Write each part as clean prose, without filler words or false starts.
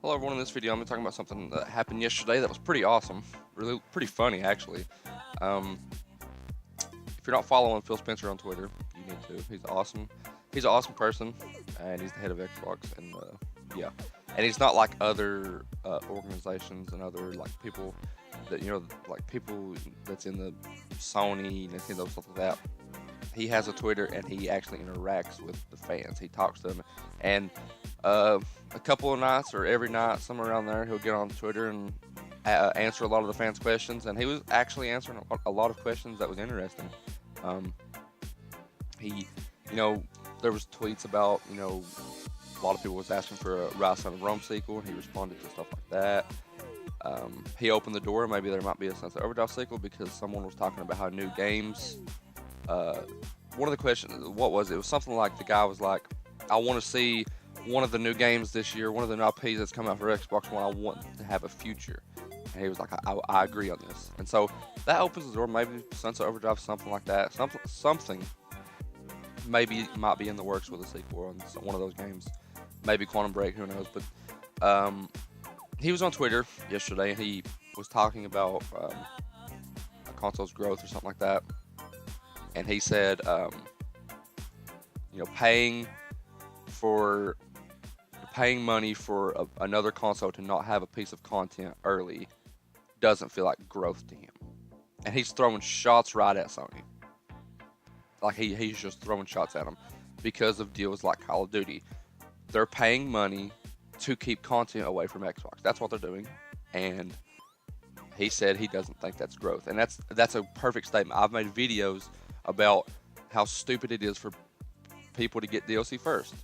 Hello everyone, in this video I'm going to be talking about something that happened yesterday that was pretty awesome. Really pretty funny actually. Um, if you're not following Phil Spencer on Twitter, you need to. He's awesome. He's an awesome person, and he's the head of Xbox, and yeah. And he's not like other organizations and other like people that like people that's in the Sony, Nintendo, stuff like that. He has a Twitter and he actually interacts with the fans. He talks to them, and a couple of nights or every night, somewhere around there, he'll get on Twitter and answer a lot of the fans' questions. And he was actually answering a lot of questions that was interesting. Um, he, you know, there was tweets about a lot of people was asking for a Rise Son of Rome sequel, and he responded to stuff like that. He opened the door. Maybe there might be a Sunset Overdrive sequel because someone was talking about how new games. Uh, One of the questions, what was it? It was something like the guy was like, "I want to see one of the new games this year, one of the new IPs that's come out for Xbox One. I want to have a future." And he was like, "I agree on this." And so that opens the door. Maybe Sunset Overdrive, something like that. Something maybe might be in the works with a sequel on one of those games. Maybe Quantum Break, who knows? But he was on Twitter yesterday and he was talking about a console's growth or something like that. And he said, paying for paying money for another console to not have a piece of content early doesn't feel like growth to him. And he's throwing shots right at Sony. Like he's just throwing shots at them because of deals like Call of Duty. They're paying money to keep content away from Xbox. That's what they're doing. And he said he doesn't think that's growth. And that's a perfect statement. I've made videos about how stupid it is for people to get DLC first.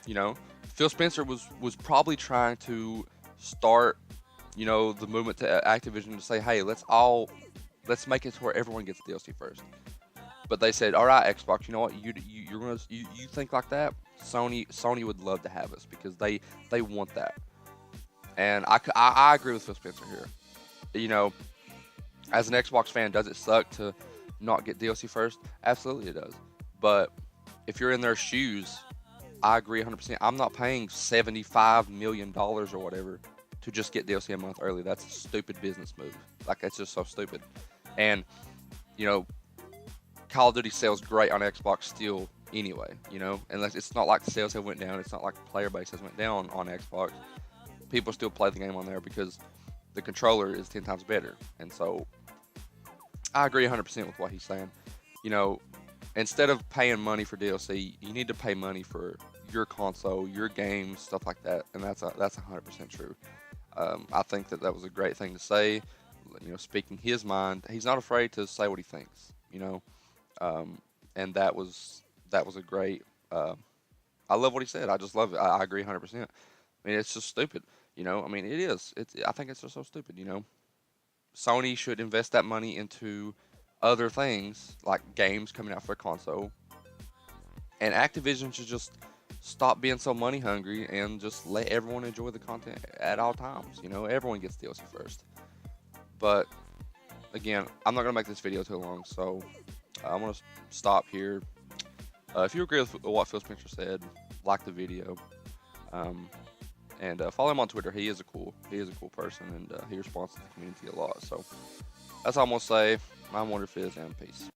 You know, Phil Spencer was probably trying to start, the movement to Activision to say, hey, let's make it to where everyone gets DLC first. But they said, all right, Xbox, you know what, you think like that? Sony would love to have us because they want that. And I agree with Phil Spencer here. You know, as an Xbox fan, does it suck to not get DLC first? Absolutely, it does. But if you're in their shoes, I agree 100%. I'm not paying $75 million or whatever to just get DLC a month early. That's a stupid business move. Like, that's just so stupid. And, you know, Call of Duty sells great on Xbox still anyway, and it's not like the sales have went down. It's not like the player base has went down on Xbox. People still play the game on there because the controller is 10 times better. And so I agree 100% with what he's saying. You know, instead of paying money for DLC, you need to pay money for your console, your games, stuff like that. And that's 100% true. I think that was a great thing to say. Speaking his mind, he's not afraid to say what he thinks. Um, and that was a great. I love what he said. I just love it. I agree 100%. I mean, it's just stupid. I mean, it is. I think it's just so stupid. Sony should invest that money into other things like games coming out for a console, and Activision should just stop being so money hungry and just let everyone enjoy the content at all times. Everyone gets DLC first. But again, I'm not gonna make this video too long, so I'm gonna stop here. If you agree with what Phil Spencer said, like the video, um, and follow him on Twitter. He is a cool person, and he responds to the community a lot. So that's all I'm gonna say. I'm Wonder Fizz, and peace.